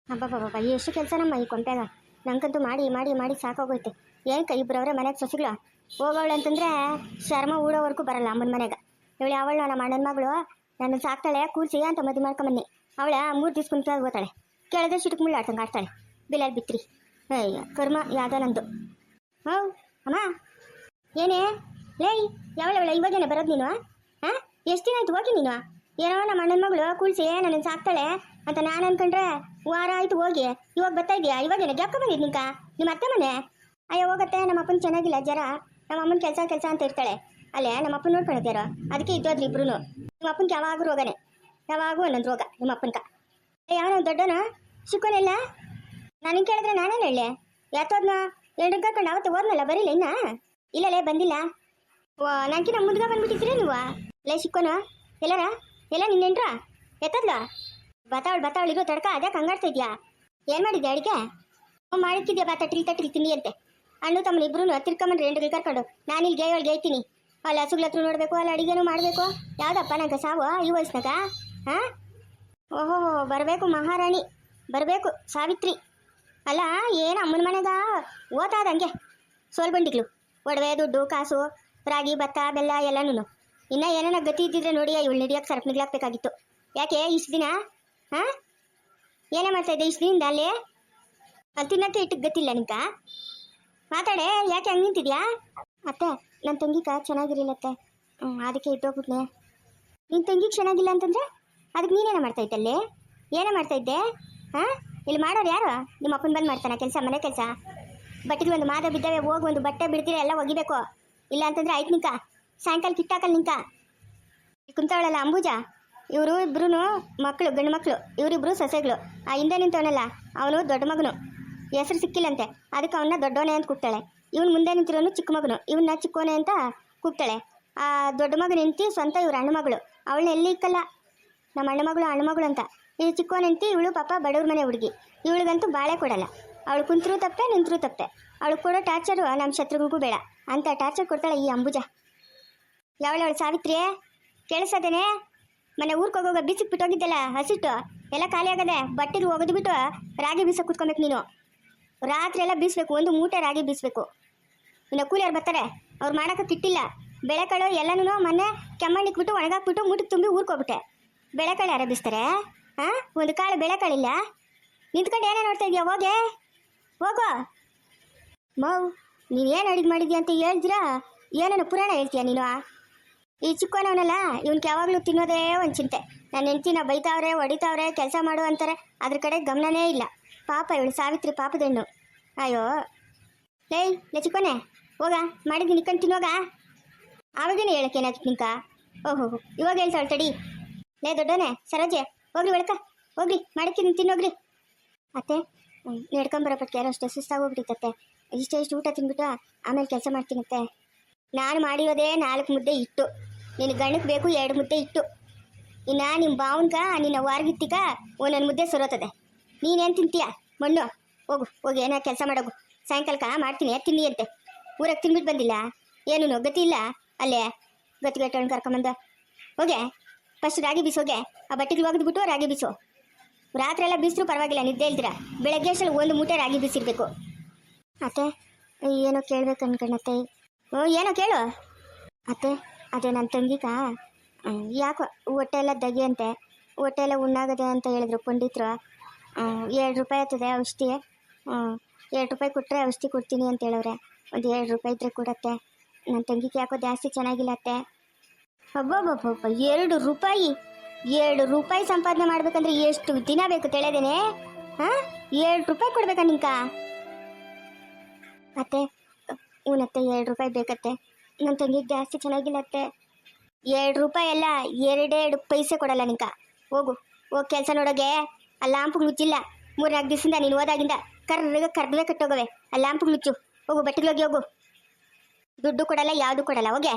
ಅಬ್ಬಬ್ಬಬ್ಬ ಎಷ್ಟು ಕೆಲಸ ನಮ್ಮ ಈ ಕೊಂಟ್ಯಾಗ. ನಂಗಂತೂ ಮಾಡಿ ಮಾಡಿ ಮಾಡಿ ಸಾಕಾಗೋಯ್ತು. ಏನಕ್ಕೆ ಇಬ್ಬರವ್ರೆ ಮನೆಗೆ ಸೊಸಿಗಳು ಹೋಗೋಳು ಅಂತಂದ್ರೆ ಶರ್ಮ ಊಡೋವರೆಗೂ ಬರಲ್ಲ ಅಮ್ಮನ ಮನೆಗೆ. ಇವಳು ಅವಳು ನಮ್ಮ ಅಣ್ಣನ ಮಗಳು ನನ್ನ ಸಾಕ್ತಾಳೆ ಕೂರಿಸಿ ಅಂತ ಮದುವೆ ಮಾಡ್ಕೊಂಬನ್ನಿ. ಅವಳ 3 ದಿವ್ಸ ಕುಂತ ಹೋಗ್ತಾಳೆ. ಕೇಳಿದ್ರೆ ಚಿಟಕ್ ಮುಳ್ಳು ಆಡ್ತಂಗೆ ಆಡ್ತಾಳೆ. ಬಿಲ್ಲಲ್ಲಿ ಬಿತ್ರಿ ಅಯ್ಯ ಕರ್ಮ ಯಾವುದೋ ನಂದು. ಹೌ ಅಮ್ಮ ಏನೇ ಲೇ ಯಾವಳ ಇವಾಗೇನೆ ಬರೋದು ನೀನು? ಹಾಂ ಎಷ್ಟು ದಿನ ಆಯ್ತು ಹೋಗಿ ನೀನು? ಏನೋ ನಮ್ಮ ಅಣ್ಣನ ಮಗಳು ಕೂರಿಸಿ ನನ್ನ ಸಾಕ್ತಾಳೆ ಅಂತ ನಾನು ಅನ್ಕೊಂಡ್ರೆ ವಾರ ಆಯ್ತು ಹೋಗಿ ಇವಾಗ ಬರ್ತಾ ಇದೆಯಾ? ಇವಾಗೇನೆ ಗ್ಯಾಪ್ಕ ಬಂದಿದ್ದು ನಿಂಕ ನಿಮ್ಮ ಅತ್ತೆ ಮನೆ? ಅಯ್ಯೋ ಹೋಗತ್ತೆ, ನಮ್ಮ ಅಪ್ಪನ ಚೆನ್ನಾಗಿಲ್ಲ ಜ್ವರ. ನಮ್ಮ ಅಮ್ಮನ ಕೆಲಸ ಅಂತ ಇರ್ತಾಳೆ. ಅಲ್ಲೇ ನಮ್ಮ ಅಪ್ಪನ ನೋಡ್ಕೊಳತ್ಯಾರೋ ಅದಕ್ಕೆ ಇದ್ದೋದ್ರಿ ಇಬ್ರು. ನಿಮ್ಮ ಅಪ್ಪನಿಗೆ ಯಾವಾಗೂ ರೋಗನೇ, ಯಾವಾಗೂ ಒಂದೊಂದು ರೋಗ ನಿಮ್ಮ ಅಪ್ಪನ್ಕ. ಯಾವನ ದೊಡ್ಡನ ಸಿಕ್ಕೋನಿಲ್ಲ. ನಾನು ಕೇಳಿದ್ರೆ ನಾನೇನು ಹೇಳಿ ಯಾತೋದ್ನ 2 ಕರ್ಕೊಂಡು ಅವತ್ತೆ ಹೋದ್ನಲ್ಲ ಬರೀಲ್ಲ ಇನ್ನ ಇಲ್ಲಲೇ ಬಂದಿಲ್ಲ. ನಾನ್ಕಿನ ಮುಂದ್ಗ ಬಂದ್ಬಿಟ್ಟಿದ್ರಿ ನೀವು. ಲೇ ಸಿಕ್ಕೋನು ಎಲ್ಲಾರ ಎಲ್ಲ ನಿನ್ನೆಂಟ್ರ ಎತ್ತದ್ಲ ಬತಾವಳು ಇರೋ ತಡ್ಕ ಅದೇ ಕಂಗಾಡ್ತಾ ಇದೆಯಾ? ಏನು ಮಾಡಿದ್ದೆ ಅಡಿಗೆ? ಮಾಡಿದ್ಯಾ ತಟ್ರಿ ತಿನ್ನಿ ಅಂತೆ. ಅಣ್ಣು ತಮ್ಮನ ಇಬ್ರು ತಿರ್ಕೊಂಬಂದ್ರೆ 2 ಕರ್ಕೊಂಡು ನಾನು ಇಲ್ಲಿ ಗೇಯ್ತೀನಿ. ಅಲ್ಲಿ ಹಸುಗಳ ಹತ್ರ ನೋಡಬೇಕು, ಅಲ್ಲಿ ಅಡಿಗೆನೂ ಮಾಡಬೇಕು. ಯಾವುದಪ್ಪ ನಂಗೆ ಸಾವು ಈ ವಯಸ್ಸಿನಾಗ? ಹಾಂ ಓಹೋ ಬರಬೇಕು ಮಹಾರಾಣಿ, ಬರಬೇಕು ಸಾವಿತ್ರಿ. ಅಲ್ಲ ಏನು ಅಮ್ಮನ ಮನೆಗ ಓತಾದಂಗೆ ಸೋಲ್ ಬಂಡಿಗ್ಳು ಒಡವೆ ದುಡ್ಡು ಕಾಸು ರಾಗಿ ಭತ್ತ ಬೆಲ್ಲ ಎಲ್ಲನೂ. ಇನ್ನು ಏನೇನ ಗತಿ ಇದ್ದಿದ್ರೆ ನೋಡಿ ಇವಳು ನಡಿಯೋಕೆ ಸರಪಣಿಗ್ಲಾಗಬೇಕಾಗಿತ್ತು. ಯಾಕೆ ಇಷ್ಟು ದಿನ? ಹಾಂ ಏನೇ ಮಾಡ್ತಾಯಿದ್ದೆ ಇಷ್ಟು ದಿನದಿಂದ ಅಲ್ಲಿ ತಿನ್ನಕ್ಕೆ ಇಟ್ಟಿಗೆ ಗತಿಲ್ಲ ನಿಂಕ? ಮಾತಾಡೆ, ಯಾಕೆ ಹಂಗೆ ನಿಂತಿದ್ಯಾ? ಅತ್ತೆ ನನ್ನ ತಂಗಿಕ ಚೆನ್ನಾಗಿರಲಿಲ್ಲತ್ತೆ, ಅದಕ್ಕೆ ಇಟ್ಟೋಗ್ಬಿಟ್ನೆ. ನಿನ್ನ ತಂಗಿಗೆ ಚೆನ್ನಾಗಿಲ್ಲ ಅಂತಂದರೆ ಅದಕ್ಕೆ ನೀನೇನೇ ಮಾಡ್ತಾಯಿದ್ದಲ್ಲಿ? ಏನೇ ಮಾಡ್ತಾಯಿದ್ದೆ? ಹಾಂ ಇಲ್ಲಿ ಮಾಡೋರು ಯಾರು? ನಿಮ್ಮ ಅಪ್ಪನ ಬಂದು ಮಾಡ್ತಾನೆ ಕೆಲಸ, ಮನೆ ಕೆಲಸ. ಬಟ್ಟೆಗೆ ಒಂದು ಮಾದ ಬಿದ್ದಾವೆ, ಹೋಗಿ ಒಂದು ಬಟ್ಟೆ ಬಿಡ್ತೀರ ಎಲ್ಲ ಒಗಿಬೇಕು. ಇಲ್ಲ ಅಂತಂದರೆ ಆಯ್ತು ನಿಂಕ ಸಾಯಂಕಾಲ ಕಿಟ್ಟಾಕಲ್ಲ ನಿಂಕ. ಕುಂತವಳಲ್ಲ ಅಂಬೂಜಾ, ಇವರು ಇಬ್ರು ಮಕ್ಕಳು, ಗಂಡು ಮಕ್ಕಳು. ಇವರಿಬ್ರು ಸೊಸೆಗಳು. ಆ ಹಿಂದೆ ನಿಂತವನಲ್ಲ ಅವನು ದೊಡ್ಡ ಮಗನು, ಹೆಸರು ಸಿಕ್ಕಿಲ್ಲಂತೆ, ಅದಕ್ಕೆ ಅವನ್ನ ದೊಡ್ಡವನೇ ಅಂತ ಕೂಗ್ತಾಳೆ. ಇವನು ಮುಂದೆ ನಿಂತಿರೋನು ಚಿಕ್ಕ ಮಗನು, ಇವನ್ನ ಚಿಕ್ಕವನೇ ಅಂತ ಕೂಗ್ತಾಳೆ. ಆ ದೊಡ್ಡ ಮಗನ ಹೆಂಡತಿ ಸ್ವಂತ ಇವ್ರ ಅಣ್ಣ ಮಗಳು, ಅವಳನ್ನ ಎಲ್ಲಿ ಇಕ್ಕಲ್ಲ. ನಮ್ಮ ಅಣ್ಣ ಮಗಳು ಅಂತ. ಈ ಚಿಕ್ಕವನ ಹೆಂಡತಿ ಇವಳು ಪಾಪ ಬಡವ್ರ ಮನೆ ಹುಡುಗಿ, ಇವಳಿಗಂತೂ ಬಾಳೆ ಕೊಡಲ್ಲ. ಅವಳು ಕುಂತರೂ ತಪ್ಪೆ ನಿಂತರೂ ತಪ್ಪೆ. ಅವಳು ಕೊಡೋ ಟಾರ್ಚರು ನಮ್ಮ ಶತ್ರುಗಳಿಗೂ ಬೇಡ ಅಂತ ಟಾರ್ಚರ್ ಕೊಡ್ತಾಳೆ ಈ ಅಂಬುಜಾ. ಯಾವಳವಳು ಸಾವಿತ್ರಿಯೇ ಕೇಳಿಸದೇನೆ? ಮನೆ ಊರಿಗೆ ಹೋಗೋಗ ಬೀಸಕ್ಕೆ ಬಿಟ್ಟೋಗಿದ್ದಲ್ಲ ಹಸಿಟ್ಟು ಎಲ್ಲ ಖಾಲಿ ಆಗದೆ. ಬಟ್ಟೆಗೆ ಒಗೆದು ಬಿಟ್ಟು ರಾಗಿ ಬೀಸಕ್ಕೆ ಕೂತ್ಕೊಬೇಕು ನೀನು. ರಾತ್ರಿ ಎಲ್ಲ ಬೀಸಬೇಕು, 1 ಮೂಟೆ ರಾಗಿ ಬೀಸಬೇಕು. ಇನ್ನು ಕೂಲಿಯವ್ರು ಬರ್ತಾರೆ, ಅವ್ರು ಮಾಡೋಕೆ ಕಿಟ್ಟಿಲ್ಲ. ಬೆಳೆಕಾಳು ಎಲ್ಲನೂ ಮೊನ್ನೆ ಕೆಮ್ಮಣ್ಣಿಕ್ಬಿಟ್ಟು ಒಣಗಾಕ್ಬಿಟ್ಟು ಮೂಟಿಗೆ ತುಂಬಿ ಊರ್ಕೋಗ್ಬಿಟ್ಟೆ. ಬೆಳೆಕಾಳು ಯಾರ ಬೀಸ್ತಾರೆ? ಹಾಂ ಒಂದು ಕಾಳು ಬೆಳೆಕಾಳಿಲ್ಲ. ನಿಂತ್ಕೊಂಡು ಏನೇ ನೋಡ್ತಾ ಇದೀಯ? ಹೋಗೋ ಮೌ. ನೀನು ಏನು ಅಡಿಗೆ ಮಾಡಿದ್ಯಾ ಅಂತ ಹೇಳ್ತೀರಾ? ಏನೇನು ಪುರಾಣ ಹೇಳ್ತೀಯ ನೀನು? ಈ ಚಿಕ್ಕವನವನಲ್ಲ ಇವನ್ಗೆ ಯಾವಾಗಲೂ ತಿನ್ನೋದೇ ಒಂದು ಚಿಂತೆ. ನನ್ನ ಹೆಂಡ್ತಿನ ಬೈತಾವ್ರೆ ಹೊಡಿತಾವ್ರೆ ಕೆಲಸ ಮಾಡು ಅಂತಾರೆ, ಅದ್ರ ಕಡೆ ಗಮನನೇ ಇಲ್ಲ. ಪಾಪ ಇವಳು ಸಾವಿತ್ರಿ ಪಾಪದಣ್ಣು. ಅಯ್ಯೋ ಲೇ ಚಿಕ್ಕವನೇ ಹೋಗ, ಮಾಡಿದ್ದು ನಿಕ್ಕೊಂಡು ತಿನ್ನೋಗ. ಆವಾಗೇನೆ ಹೇಳಕ್ಕೆ ಏನಾಯ್ತು ನಿಂಕ? ಓಹೋ ಇವಾಗ ಹೇಳ್ತಾಳೆ ತಡಿ. ಲೇ ದೊಡ್ಡವನೇ ಸರೋಜೆ ಹೋಗ್ರಿ ಬೆಳಕ ಹೋಗ್ರಿ, ಮಾಡಿಕ್ಕಿದ್ದೀನಿ ತಿನ್ನೋಗ್ರಿ. ಅತ್ತೆ ನಡ್ಕೊಂಬರೋಪಟ್ಕೆ ಯಾರೋ ಅಷ್ಟೇ ಸುಸ್ತಾಗೋಗ್ಬಿಟ್ಟಿತ್ತತ್ತೆ. ಇಷ್ಟು ಊಟ ತಿನ್ಬಿಟ್ಟು ಆಮೇಲೆ ಕೆಲಸ ಮಾಡ್ತೀನತ್ತೆ. ನಾನು ಮಾಡಿರೋದೇ 4 ಮುದ್ದೆ ಇಟ್ಟು, ನಿನ್ನ ಗಣಕ್ಕೆ ಬೇಕು 2 ಮುದ್ದೆ ಇಟ್ಟು. ಇನ್ನು ನಿಮ್ಮ ಬಾವನ್ಕ ನಿನ್ನ ವಾರ್ಗಿತ್ತಿಕ ಒಂದೊಂದು ಮುದ್ದೆ ಸುರೋತದೆ. ನೀನೇನು ತಿಂತೀಯ ಮಣ್ಣು? ಹೋಗಿ ಏನೋ ಕೆಲಸ ಮಾಡೋಗು. ಸಾಯಂಕಾಲಕ್ಕ ಮಾಡ್ತೀನಿ ತಿನ್ನಿ ಅಂತೆ. ಊರಾಗ ತಿನ್ಬಿಟ್ಟು ಬಂದಿಲ್ಲ ಏನೂ ಗತಿ ಇಲ್ಲ. ಅಲ್ಲೇ ಗತಿಗೆಟ್ಟವನ್ನ ಕರ್ಕೊಂಬಂದ ಹೋಗೆ. ಫಸ್ಟ್ ರಾಗಿ ಬೀಸೋಗೆ, ಆ ಬಟ್ಟೆಗೆ ಒಗೆದ್ಬಿಟ್ಟು ರಾಗಿ ಬೀಸು. ರಾತ್ರಿ ಎಲ್ಲ ಬೀಸಿದ್ರು ಪರವಾಗಿಲ್ಲ, ನಿದ್ದೆ ಇಲ್ದಿರ. ಬೆಳಗ್ಗೆ ಅಷ್ಟಲ್ಲಿ 1 ಮೂಟೆ ರಾಗಿ ಬೀಸಿರ್ಬೇಕು. ಅತ್ತೆ ಏನೋ ಕೇಳ್ಬೇಕು ಅನ್ಕೊಂಡತ್ತೆ. ಏನೋ ಕೇಳು ಅತ್ತೆ. ಅದೇ ನನ್ನ ತಂಗಿಕ ಯಾಕೋ ಹೊಟ್ಟೆ ಎಲ್ಲ ದಗಿ ಅಂತೆ, ಹೊಟ್ಟೆ ಎಲ್ಲ ಉಣ್ಣಾಗದೆ ಅಂತ ಹೇಳಿದ್ರು ಪಂಡಿತರು. 2 ರೂಪಾಯಿ ಆಗ್ತದೆ ಔಷಧಿ. 2 ರೂಪಾಯಿ ಕೊಟ್ಟರೆ ಔಷಧಿ ಕೊಡ್ತೀನಿ ಅಂತ ಹೇಳವ್ರೆ. ಒಂದು 2 ರೂಪಾಯಿ ಇದ್ರೆ ಕೊಡತ್ತೆ. ನನ್ನ ತಂಗಿಗೆ ಯಾಕೋ ಜಾಸ್ತಿ ಚೆನ್ನಾಗಿಲ್ಲ ಅತ್ತೆ. ಹಬ್ಬಬ್ಬಬ್ಬ 2 ರೂಪಾಯಿ 2 ರೂಪಾಯಿ ಸಂಪಾದನೆ ಮಾಡ್ಬೇಕಂದ್ರೆ ಎಷ್ಟು ದಿನ ಬೇಕು ತಿಳಿದೇನೆ? ಹಾಂ 2 ರೂಪಾಯಿ ಕೊಡ್ಬೇಕಾ ನಿಂಕ? ಅತ್ತೆ ಹೂನತ್ತೆ 2 ರೂಪಾಯಿ ಬೇಕತ್ತೆ. ನನ್ನ ತಂಗಿಗೆ ಜಾಸ್ತಿ ಚೆನ್ನಾಗಿಲ್ಲ ಅತ್ತೆ. 2 ರೂಪಾಯಿ ಅಲ್ಲ 2 ಪೈಸೆ ಕೊಡಲ್ಲ ನಿಂಕ. ಹೋಗಿ ಕೆಲಸ ನೋಡೋಗೆ. ಆ ಲ್ಯಾಂಪ್ಗೆ ಮುಚ್ಚಿಲ್ಲ 3-4 ದಿವಸದಿಂದ ನೀನು ಹೋದಾಗಿಂದ ಕರ್ದವೇ ಕಟ್ಟೋಗವೆ. ಆ ಲ್ಯಾಂಪ್ಗೆ ಮುಚ್ಚು. ಹೋಗು ಬಟ್ಟೆಗೆ ಹೋಗಿ ಹೋಗು. ದುಡ್ಡು ಕೊಡಲ್ಲ ಯಾವುದು ಕೊಡಲ್ಲ. ಹೋಗೆ